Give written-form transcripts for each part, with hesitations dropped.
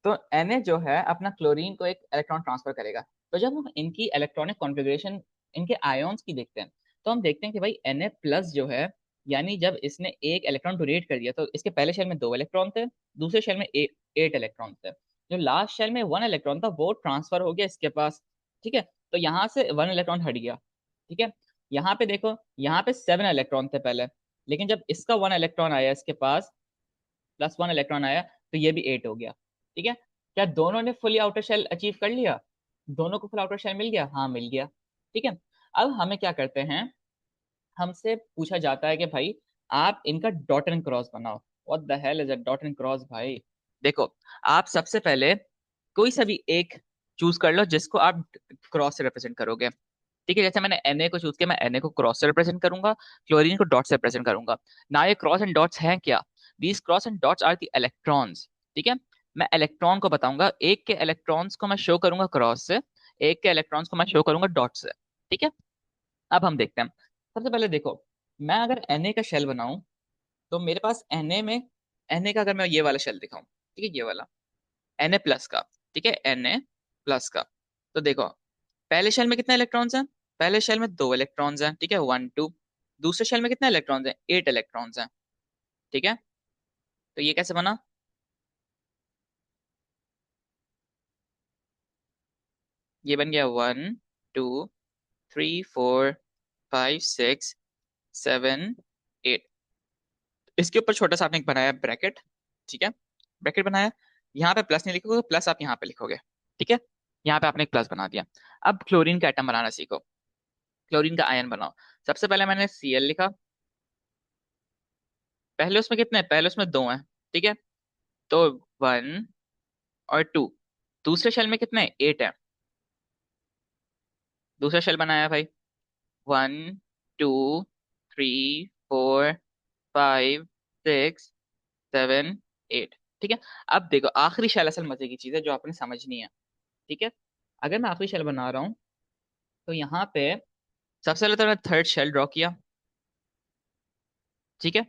तो Na जो है अपना क्लोरीन को एक इलेक्ट्रॉन ट्रांसफर करेगा। तो जब हम इनकी इलेक्ट्रॉनिक कॉन्फ़िगरेशन, इनके आयोन्स की देखते हैं, तो हम देखते हैं कि भाई Na प्लस जो है, यानी जब इसने एक इलेक्ट्रॉन डोनेट कर दिया तो इसके पहले शेल में 2 इलेक्ट्रॉन थे, दूसरे शेल में 8 इलेक्ट्रॉन थे। जो लास्ट शेल में 1 इलेक्ट्रॉन था वो ट्रांसफर हो गया इसके पास। ठीक है, तो यहाँ से 1 इलेक्ट्रॉन हट गया। ठीक है, यहाँ पे देखो, यहाँ पे 7 इलेक्ट्रॉन थे पहले, लेकिन जब इसका 1 इलेक्ट्रॉन आया इसके पास, +1 इलेक्ट्रॉन आया, तो ये भी 8 हो गया। ठीक है, क्या दोनों ने फुली आउटर शेल अचीव कर लिया? दोनों को फुल आउटर शेल मिल गया? हाँ मिल गया। ठीक है, अब हमें क्या करते हैं, हमसे पूछा जाता है कि भाई आप इनका डॉट एंड क्रॉस बनाओ। What the hell is a dot and cross भाई? देखो, आप सबसे पहले कोई सा भी एक चूज कर लो जिसको आप क्रॉस से रिप्रेजेंट करोगे। ठीक है, जैसे मैंने Na को चूज किया, मैं Na को क्रॉस से रिप्रेजेंट करूंगा, क्लोरीन को डॉट से रिप्रेजेंट करूंगा। ना ये क्रॉस एंड डॉट्स हैं क्या? These cross and dots are the electrons. ठीक है, मैं इलेक्ट्रॉन को बताऊंगा, एक के इलेक्ट्रॉन्स को मैं शो करूंगा क्रॉस से, एक के इलेक्ट्रॉन्स को मैं शो करूंगा डॉट से। ठीक है, अब हम देखते हैं। सबसे पहले देखो, मैं अगर Na का शेल बनाऊं, तो मेरे पास Na में, Na का अगर मैं ये वाला शेल दिखाऊं, ठीक है, ये वाला Na प्लस का, ठीक है, Na प्लस का, तो देखो पहले शेल में कितने इलेक्ट्रॉन्स हैं? पहले शेल में 2 इलेक्ट्रॉन्स हैं, ठीक है, 1 2। दूसरे शेल में कितने इलेक्ट्रॉन्स हैं? 8 इलेक्ट्रॉन्स हैं। ठीक है, तो ये कैसे बना? ये बन गया 1 2 3 4 5 6 7 8। इसके ऊपर छोटा सा आपने एक बनाया ब्रैकेट। ठीक है, ब्रैकेट बनाया, यहाँ पे प्लस नहीं लिखोगे, प्लस आप यहाँ पे लिखोगे। ठीक है, यहाँ पे आपने एक प्लस बना दिया। अब क्लोरीन का एटम बनाना सीखो, क्लोरीन का आयन बनाओ। सबसे पहले मैंने Cl लिखा, पहले उसमें कितने हैं? पहले उसमें 2 हैं। ठीक है, तो 1 और 2। दूसरे शेल में कितने? 8 है। दूसरा शेल बनाया भाई, 1 2 3 4 5 6 7 8। ठीक है, अब देखो आखिरी शेल असल मजे की चीज है जो आपने समझनी है। ठीक है, अगर मैं आखिरी शेल बना रहा हूँ, तो यहाँ पे सबसे पहले तो मैंने थर्ड शेल ड्रॉ किया। ठीक है,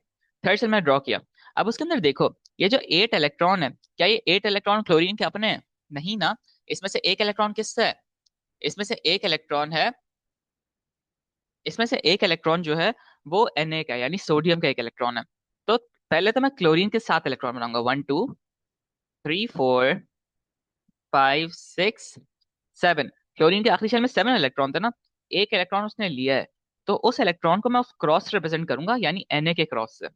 थर्ड शेल मैंने ड्रॉ किया। अब उसके अंदर देखो, ये जो 8 इलेक्ट्रॉन है, क्या ये 8 इलेक्ट्रॉन क्लोरीन के अपने हैं? नहीं ना। इसमें से एक इलेक्ट्रॉन किससे है? इसमें से एक इलेक्ट्रॉन है, इसमें से एक इलेक्ट्रॉन जो है वो Na का है, यानी सोडियम का एक इलेक्ट्रॉन है। तो पहले तो मैं क्लोरीन के 7 इलेक्ट्रॉन बनाऊंगा, 1 2 3 4 5 6 7। क्लोरीन के आखिरी शेल में 7 इलेक्ट्रॉन थे ना, एक इलेक्ट्रॉन उसने लिया है, तो उस इलेक्ट्रॉन को मैं उस क्रॉस रिप्रेजेंट करूंगा, यानी Na के क्रॉस से।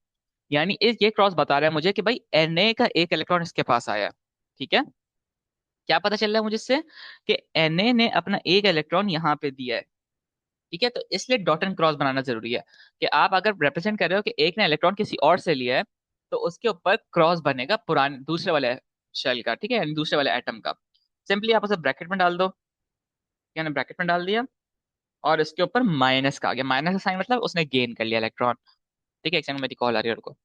यानी इस ये क्रॉस बता रहा है मुझे कि भाई Na का एक इलेक्ट्रॉन इसके पास आया है। ठीक है, क्या पता चल रहा है मुझे इससे? कि Na ने अपना एक इलेक्ट्रॉन यहाँ पे दिया है। ठीक है, तो इसलिए डॉट एंड क्रॉस बनाना जरूरी है, कि आप अगर रिप्रेजेंट कर रहे हो कि एक ने इलेक्ट्रॉन किसी और से लिया है, तो उसके ऊपर क्रॉस बनेगा पुराने दूसरे वाले शेल का। ठीक है, यानी दूसरे वाले एटम का। सिंपली आप उसे ब्रैकेट में डाल दो, यानी ब्रैकेट में डाल दिया, और इसके ऊपर माइनस का आ गया, माइनस का साइन मतलब उसने गेन कर लिया इलेक्ट्रॉन। ठीक है, एक सेकंड, मेरी कॉल आ रही है, रुको।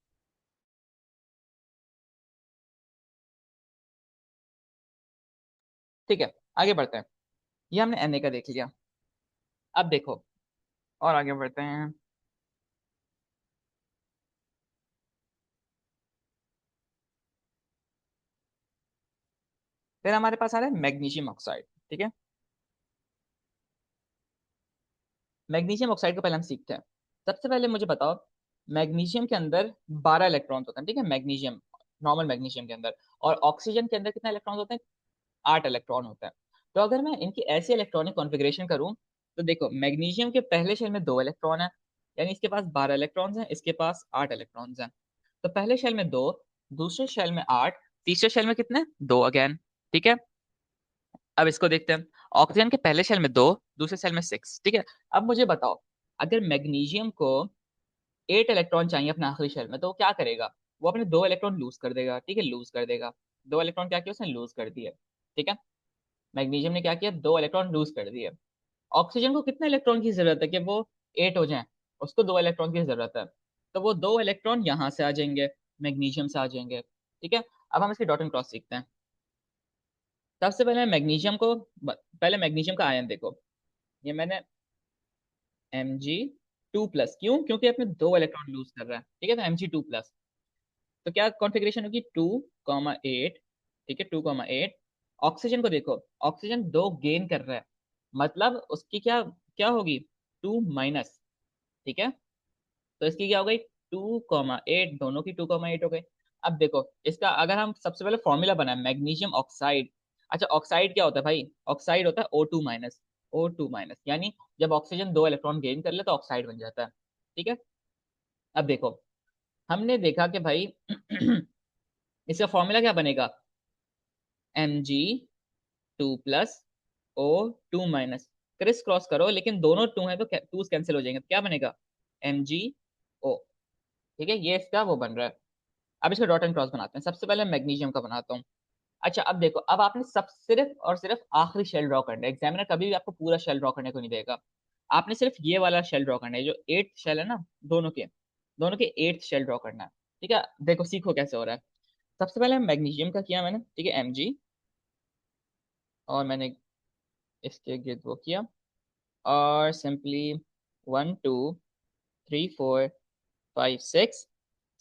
ठीक है, आगे बढ़ते हैं। ये हमने Na का देख लिया। अब देखो, और आगे बढ़ते हैं। फिर हमारे पास आ रहा है मैग्नीशियम ऑक्साइड। ठीक है, मैग्नीशियम ऑक्साइड को पहले हम सीखते हैं। सबसे पहले मुझे बताओ, मैग्नीशियम के अंदर 12 इलेक्ट्रॉन्स होते हैं। ठीक है, मैग्नीशियम, नॉर्मल मैग्नीशियम के अंदर। और ऑक्सीजन के अंदर कितने इलेक्ट्रॉन्स होते हैं? 8 इलेक्ट्रॉन होते हैं। तो अगर मैं इनकी ऐसी इलेक्ट्रॉनिक कॉन्फ़िगरेशन करूं, तो देखो मैग्नीशियम के पहले शेल में 2 इलेक्ट्रॉन है, यानी इसके पास 12 इलेक्ट्रॉन्स हैं, इसके पास 8 इलेक्ट्रॉन्स हैं। तो पहले शेल में 2, दूसरे शेल में 8, तीसरे शेल में कितने? 2 अगेन। ठीक है, अब इसको देखते हैं। ऑक्सीजन के पहले शेल में 2, दूसरे शेल में 6। ठीक है, अब मुझे बताओ, अगर मैग्नीशियम को 8 इलेक्ट्रॉन चाहिए अपने आखिरी शेल में, तो वो क्या करेगा? वो अपने 2 इलेक्ट्रॉन लूज कर देगा। ठीक है, लूज कर देगा। 2 इलेक्ट्रॉन क्या किया उसने? लूज कर दिए। ठीक है, मैग्नीशियम ने क्या किया? 2 इलेक्ट्रॉन लूज कर दिए। ऑक्सीजन को कितने इलेक्ट्रॉन की जरूरत है कि वो 8 हो जाए? उसको 2 इलेक्ट्रॉन की जरूरत है। तो वो 2 इलेक्ट्रॉन यहाँ से आ जाएंगे, मैग्नीशियम से आ जाएंगे। ठीक है, अब हम इसकी डॉट एंड क्रॉस सीखते हैं। सबसे पहले मैग्नीशियम को, पहले मैग्नीशियम का आयन देखो, ये मैंने Mg2+। क्यों? क्योंकि अपने 2 इलेक्ट्रॉन लूज कर रहा है। ठीक है, तो Mg2+। तो क्या कॉन्फ़िगरेशन होगी? 2, 8, ठीक है, 2,8। ऑक्सीजन को देखो, ऑक्सीजन 2 गेन कर रहा है, मतलब उसकी क्या क्या होगी, 2 माइनस। ठीक है, तो इसकी क्या हो गई, 2,8, दोनों की 2,8 हो गई। अब देखो इसका, अगर हम सबसे पहले फॉर्मूला बनाए मैग्नीशियम ऑक्साइड। अच्छा, ऑक्साइड क्या होता है भाई, ऑक्साइड होता है O2 माइनस। O2 माइनस यानी जब ऑक्सीजन 2 इलेक्ट्रॉन गेन कर ले तो ऑक्साइड बन जाता है। ठीक है, अब देखो हमने देखा कि भाई इसका फॉर्मूला क्या बनेगा, Mg2 plus O2 minus. Criss cross करो, लेकिन दोनों टू है तो टूस कैंसिल हो जाएंगे, तो क्या बनेगा, MgO। ठीक है, ये इसका वो बन रहा है। अब इसका डॉट एंड क्रॉस बनाते हैं, सबसे पहले मैग्नीशियम का बनाता हूँ। अच्छा, अब देखो, अब आपने सब सिर्फ और सिर्फ आखिरी शेल ड्रॉ करना है, एग्जामिनर कभी भी आपको पूरा शेल ड्रॉ करने को नहीं देगा। आपने सिर्फ ये वाला शेल ड्रॉ करना है, जो 8th शेल है ना, दोनों के 8th शेल ड्रॉ करना है। ठीक है, देखो सीखो कैसे हो रहा है। सबसे पहले मैग्नीशियम का किया मैंने, ठीक है, Mg, और मैंने इसके गिर्द वो किया, और सिंपली 1 2 3 4 5 6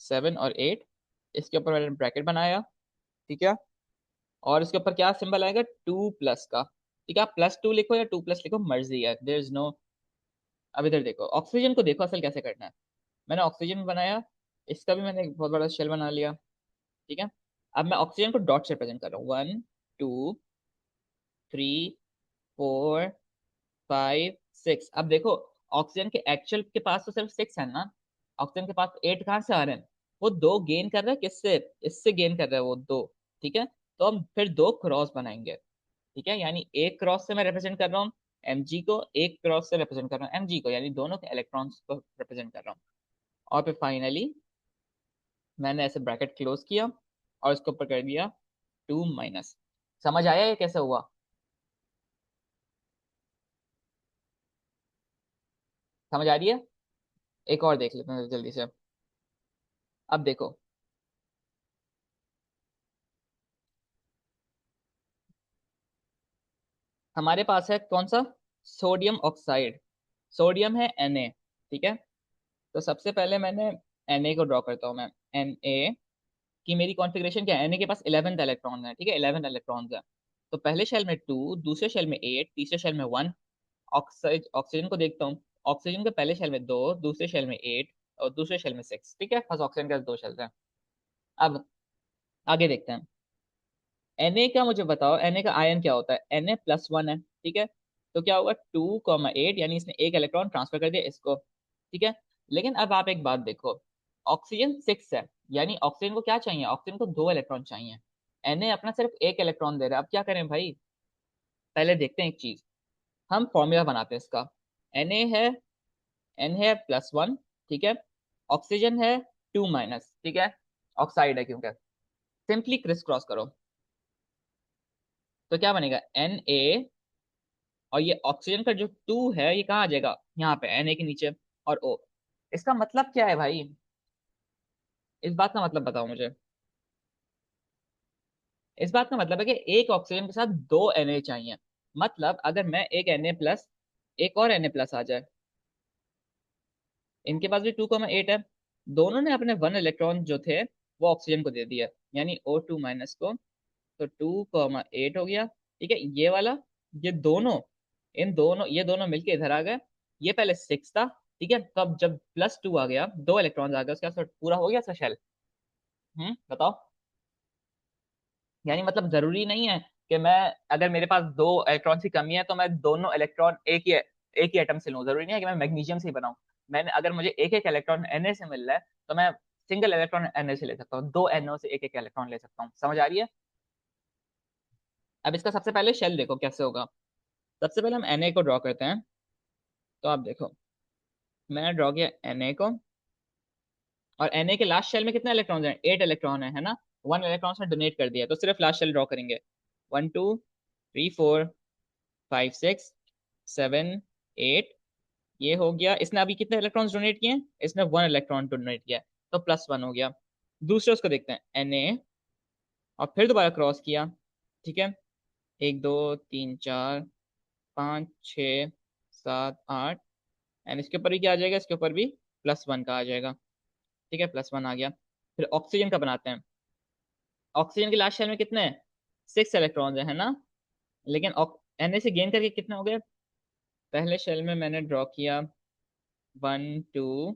7 और 8, इसके ऊपर मैंने ब्रैकेट बनाया। ठीक है, और इसके ऊपर क्या सिंबल आएगा, 2 प्लस का। ठीक है, आप +2 लिखो या 2 प्लस लिखो, मर्जी है, देयर इज नो। अब इधर देखो, ऑक्सीजन को देखो असल कैसे करना है। मैंने ऑक्सीजन बनाया, इसका भी मैंने एक बहुत बड़ा शेल बना लिया। ठीक है, अब मैं ऑक्सीजन को डॉट से रिप्रेजेंट कर रहा हूँ, 1 2 3 4 5 6। अब देखो, ऑक्सीजन के एक्चुअल के पास तो सिर्फ 6 है ना, ऑक्सीजन के पास 8 कहाँ से आ रहे हैं, वो 2 गेन कर रहा है, किससे, इससे गेन कर रहा है वो 2। ठीक है, तो हम फिर 2 क्रॉस बनाएंगे। ठीक है, यानी एक क्रॉस से मैं रिप्रेजेंट कर रहा हूँ Mg को, एक क्रॉस से रिप्रेजेंट कर रहा हूँ Mg को, यानी दोनों के इलेक्ट्रॉन्स को रिप्रेजेंट कर रहा हूँ। और फिर फाइनली मैंने ऐसे ब्रैकेट क्लोज किया और इसके ऊपर कर दिया 2 माइनस। समझ आया ये कैसे हुआ, समझ आ रही है। एक और देख लेते हैं जल्दी से। अब देखो, हमारे पास है कौन सा, सोडियम ऑक्साइड, सोडियम है Na। ठीक है, तो सबसे पहले मैंने Na को ड्रॉ करता हूँ मैं। Na कि मेरी कॉन्फ़िगरेशन क्या है, Na के पास 11th इलेक्ट्रॉन है। ठीक है, 11 इलेक्ट्रॉन्स है, तो पहले शेल में 2, दूसरे शेल में 8, तीसरे शेल में 1। ऑक्सीजन को देखता हूँ, ऑक्सीजन के पहले शेल में 2, दूसरे शेल में 8, और दूसरे शेल में 6। ठीक है, बस ऑक्सीजन के 2 शेल्स हैं। अब आगे देखते हैं, Na का मुझे बताओ, Na का आयन क्या होता है, Na+1 है। ठीक है, तो क्या होगा, 2,8, यानी इसने एक इलेक्ट्रॉन ट्रांसफर कर दिया इसको। ठीक है, लेकिन अब आप एक बात देखो, ऑक्सीजन 6 है, यानी ऑक्सीजन को क्या चाहिए, ऑक्सीजन को 2 इलेक्ट्रॉन चाहिए। Na अपना सिर्फ एक इलेक्ट्रॉन दे रहा है, अब क्या करें भाई, पहले देखते हैं एक चीज, हम फॉर्मूला बनाते हैं इसका। Na है, N है +1। ठीक है, ऑक्सीजन है 2 माइनस। ठीक है, ऑक्साइड है क्योंकि, सिंपली क्रिस क्रॉस करो, तो क्या बनेगा, Na, और ये ऑक्सीजन का जो 2 है ये कहाँ आ जाएगा, यहाँ पे Na के नीचे, और O। इसका मतलब क्या है भाई, इस बात का मतलब बताओ मुझे। इस बात का मतलब है कि एक ऑक्सीजन के साथ 2 Na चाहिए, मतलब अगर मैं एक Na प्लस, एक और Na प्लस आ जाए, इनके पास भी 2,8 है, दोनों ने अपने 1 इलेक्ट्रॉन जो थे वो ऑक्सीजन को दे दिया, यानी O2 माइनस को, तो 2,8 हो गया। ठीक है, ये वाला, ये दोनों, इन दोनों, ये दोनों मिलके इधर आ गए। ये पहले 6 था। ठीक है, तब जब +2 आ गया, 2 इलेक्ट्रॉन आ गए, उसके बाद पूरा हो गया इसका शेल। बताओ, यानी मतलब जरूरी नहीं है कि मैं, अगर मेरे पास 2 इलेक्ट्रॉन की कमी है तो मैं दोनों इलेक्ट्रॉन एक ही एटम से लूं, जरूरी नहीं है कि मैं मैग्नीशियम से ही बनाऊं। मैंने, अगर मुझे एक एक इलेक्ट्रॉन Na से मिल रहा है तो मैं सिंगल इलेक्ट्रॉन Na से ले सकता हूँ, 2 No से एक एक इलेक्ट्रॉन ले सकता हूँ। समझ आ रही है। अब इसका सबसे पहले शेल देखो कैसे होगा। सबसे पहले हम Na को ड्रॉ करते हैं, तो आप देखो, मैंने ड्रॉ किया Na को, और Na के लास्ट शेल में कितने इलेक्ट्रॉन हैं, 8 इलेक्ट्रॉन है ना, 1 इलेक्ट्रॉन से डोनेट कर दिया, तो सिर्फ लास्ट शेल ड्रॉ करेंगे। 1 2 3 4 5 6 7 8, ये हो गया। इसने अभी कितने इलेक्ट्रॉन्स डोनेट किए हैं, इसने 1 इलेक्ट्रॉन डोनेट किया है, तो +1 हो गया। दूसरे उसको देखते हैं Na, और फिर दोबारा क्रॉस किया। ठीक है, 1 2 3 4 5 6 7 8, एंड इसके ऊपर भी क्या आ जाएगा, इसके ऊपर भी +1 का आ जाएगा। ठीक है, +1 आ गया। फिर ऑक्सीजन का बनाते हैं, ऑक्सीजन के लास्ट शेल में कितने हैं, 6 इलेक्ट्रॉन है ना। लेकिन Na से गेन करके कितने हो गए? पहले शेल में मैंने ड्रॉ किया 1 2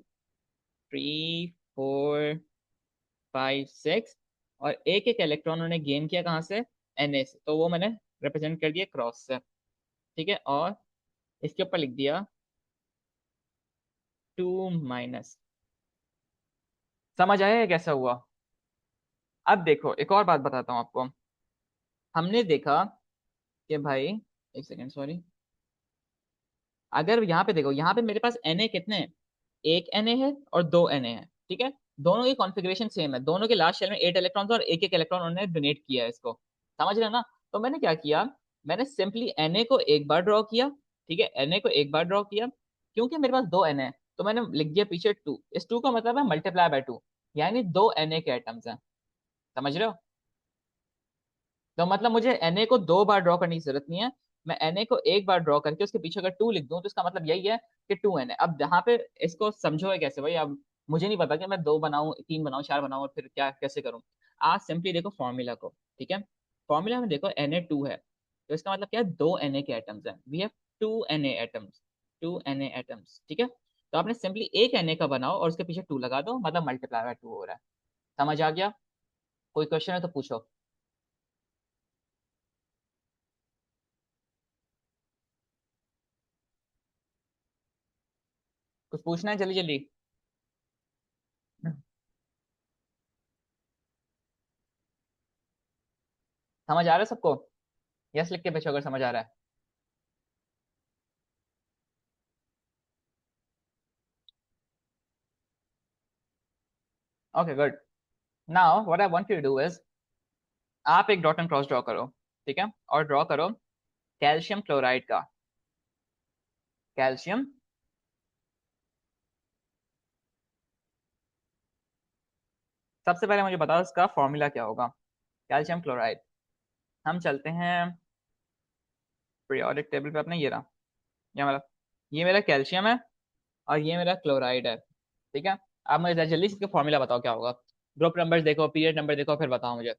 3 4 5 6, और एक एक इलेक्ट्रॉन उन्होंने गेन किया कहाँ से? Na से, तो वो मैंने रिप्रेजेंट कर दिया क्रॉस से। ठीक है, और इसके ऊपर लिख दिया 2 माइनस। समझ आया ये कैसा हुआ? अब देखो एक और बात बताता हूँ आपको। हमने देखा कि भाई, एक सेकेंड सॉरी, अगर यहाँ पे देखो, यहाँ पे मेरे पास Na कितने हैं? एक Na है और दो Na है, ठीक है। दोनों की कॉन्फ़िगरेशन सेम है, दोनों के लास्ट शेल में 8 इलेक्ट्रॉन और एक एक इलेक्ट्रॉन उन्होंने डोनेट किया है इसको। समझ रहे हैं ना? तो मैंने क्या किया, मैंने सिंपली Na को एक बार ड्रॉ किया। ठीक है, Na को एक बार ड्रॉ किया, क्योंकि मेरे पास दो Na है तो मैंने लिख दिया पीछे 2। इस 2 का मतलब है मल्टीप्लाई बाय 2, यानी दो Na के एटम्स हैं। समझ रहे हो? तो मतलब मुझे Na को दो बार ड्रॉ करने की जरूरत नहीं है। मैं Na को एक बार ड्रॉ करके उसके पीछे अगर 2 लिख दूं तो इसका मतलब यही है कि 2 Na। अब यहाँ पे इसको समझो है कैसे भाई? अब मुझे नहीं पता कि मैं दो बनाऊं, तीन बनाऊं, चार बनाऊं, और फिर क्या कैसे करूं। आज सिंपली देखो फॉर्मूला को। ठीक है, फॉर्मूला में देखो Na है, तो इसका मतलब क्या है? दो Na के एटम्स हैं। We have 2 Na atoms, 2 Na atoms. ठीक है, तो आपने सिंपली एक Na का बनाओ और उसके पीछे 2 लगा दो, मतलब मल्टीप्लाई बाय 2 हो रहा है। समझ आ गया? कोई क्वेश्चन है तो पूछो। कुछ पूछना है जल्दी जल्दी? समझ आ रहा है सबको? यस लिख के पूछो अगर समझ आ रहा है। Okay good. Now what I want you to do is, आप एक डॉट एंड क्रॉस ड्रॉ करो। ठीक है, और ड्रॉ करो कैल्शियम क्लोराइड का। कैल्शियम, सबसे पहले मुझे बताओ इसका फॉर्मूला क्या होगा? कैल्शियम क्लोराइड, हम चलते हैं पीरियोडिक टेबल पे अपने। ये रहा, ये मेरा कैल्शियम है और ये मेरा क्लोराइड है। ठीक है, आप मुझे जल्दी से इसका फॉर्मूला बताओ क्या होगा। ग्रुप नंबर देखो, पीरियड नंबर देखो, फिर बताओ मुझे।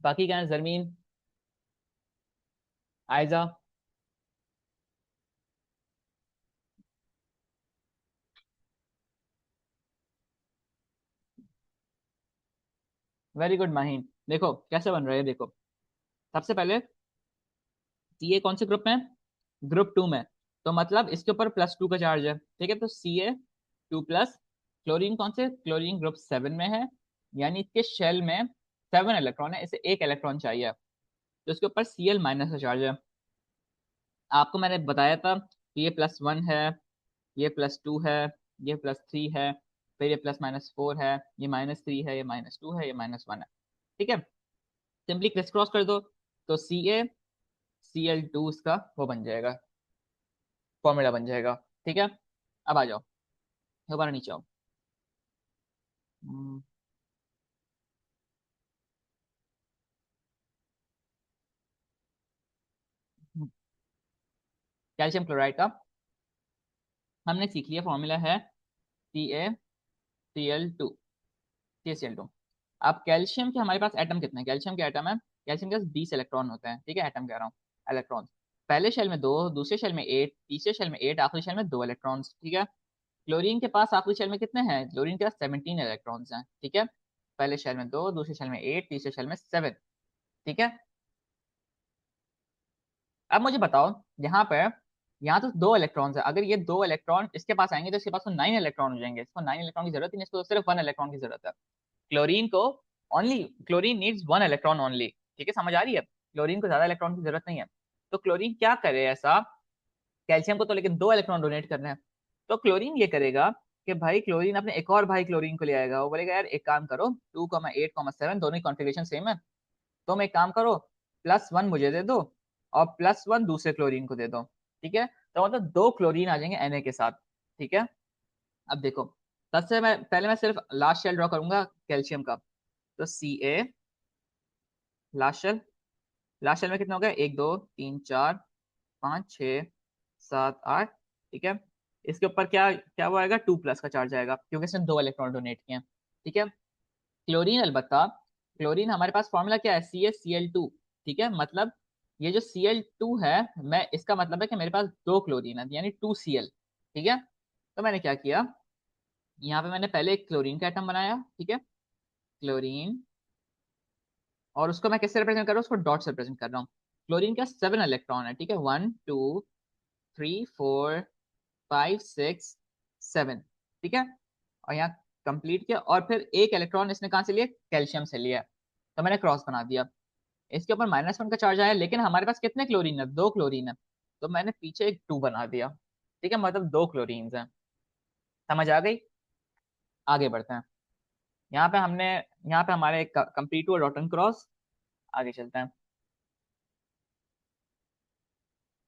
बाकी क्या है? जरमीन, आयजा। Very good Mahin. देखो कैसे बन रहा है, देखो सबसे पहले सी ए कौन से ग्रुप में है? ग्रुप 2 में। तो मतलब इसके ऊपर +2 का चार्ज है। ठीक है, तो Ca2+। क्लोरीन कौन से? क्लोरीन ग्रुप 7 में है, यानी इसके शेल में 7 इलेक्ट्रॉन है, इसे एक इलेक्ट्रॉन चाहिए, तो इसके ऊपर Cl- का चार्ज है। आपको मैंने बताया था कि ये +1 है, ये +2 है, ये +3 है, फिर ये +-4 है, ये -3 है, ये -2 है, ये -1 है। ठीक है, सिंपली क्रिस क्रॉस कर दो, तो CaCl2 इसका वो बन जाएगा, फॉर्मूला बन जाएगा। ठीक है, अब आ जाओ, दोबारा नीचे आओ। कैल्शियम क्लोराइड का हमने सीख लिया, फॉर्मूला है CaCl2। अब कैल्शियम के हमारे पास एटम कितने हैं? कैल्शियम के एटम है, कैल्शियम के पास 20 इलेक्ट्रॉन होते हैं। ठीक है, एटम कह रहा हूँ, इलेक्ट्रॉन। पहले शेल में दो, दूसरे शेल में 8, तीसरे शेल में 8, आखिरी शेल में 2 इलेक्ट्रॉन्स। ठीक है, क्लोरीन के पास आखिरी शेल में कितने हैं? क्लोरीन के पास 17 इलेक्ट्रॉन्स हैं। ठीक है, पहले शेल में दो, दूसरे शेल में 8, तीसरे शेल में 7। ठीक है, अब मुझे बताओ, यहाँ पे, यहाँ तो 2 इलेक्ट्रॉन्स है, अगर ये 2 इलेक्ट्रॉन इसके पास आएंगे तो इसके पास तो 9 इलेक्ट्रॉन हो जाएंगे। इसको 9 इलेक्ट्रॉन की जरूरत ही नहीं, इसको तो सिर्फ 1 इलेक्ट्रॉन की जरूरत है। क्लोरीन को only, chlorine needs 1 electron only. ठीक है, समझ आ रही है? क्लोरीन को ज्यादा इलेक्ट्रॉन की जरूरत नहीं है। तो क्लोरीन क्या करे ऐसा? कैल्शियम को तो लेकिन 2 इलेक्ट्रॉन डोनेट करने हैं, तो क्लोरीन ये करेगा कि भाई क्लोरीन अपने एक और भाई क्लोरीन को ले आएगा। वो बोलेगा यार एक काम करो, 2,8,7 दोनों की कॉन्फ़िगरेशन सेम है, तुम एक काम करो, +1 मुझे दे दो और +1 दूसरे क्लोरीन को दे दो। ठीक है, तो मतलब दो क्लोरीन आ जाएंगे Na के साथ। ठीक है, अब देखो, सबसे मैं पहले मैं सिर्फ लास्ट शेल ड्रॉ करूंगा कैल्शियम का। तो Ca last shell, last shell में कितना हो गया? 1 2 3 4 5 6 7 8। ठीक है, इसके ऊपर क्या क्या वो आएगा, 2+ का चार्ज आएगा क्योंकि इसने 2 इलेक्ट्रॉन डोनेट किए हैं। ठीक है, क्लोरीन अलबत्ता, क्लोरीन हमारे पास फॉर्मूला क्या है, CaCl2। ठीक है, मतलब ये जो Cl2 है, मैं इसका मतलब है कि मेरे पास 2 क्लोरीन है यानी 2Cl। ठीक है, तो मैंने क्या किया, यहाँ पे मैंने पहले एक क्लोरीन का एटम बनाया। ठीक है, क्लोरीन, और उसको मैं किससे रिप्रेजेंट कर रहा हूँ, उसको डॉट से रिप्रेजेंट कर रहा हूँ। क्लोरीन का 7 इलेक्ट्रॉन है। ठीक है, 1 2 3 4 5 6 7। ठीक है, और यहाँ कंप्लीट किया, और फिर एक इलेक्ट्रॉन इसने कहाँ से लिया, कैल्शियम से लिया, तो मैंने क्रॉस बना दिया। इसके ऊपर -1 का चार्ज आया, लेकिन हमारे पास कितने क्लोरीन है, 2 क्लोरीन है, तो मैंने पीछे एक 2 बना दिया। ठीक है, मतलब 2 क्लोरीन हैं। समझ आ गई? आगे बढ़ते हैं। यहाँ पे हमने, यहाँ पे हमारे कंप्लीट हुआ डॉट एंड क्रॉस। आगे चलते हैं।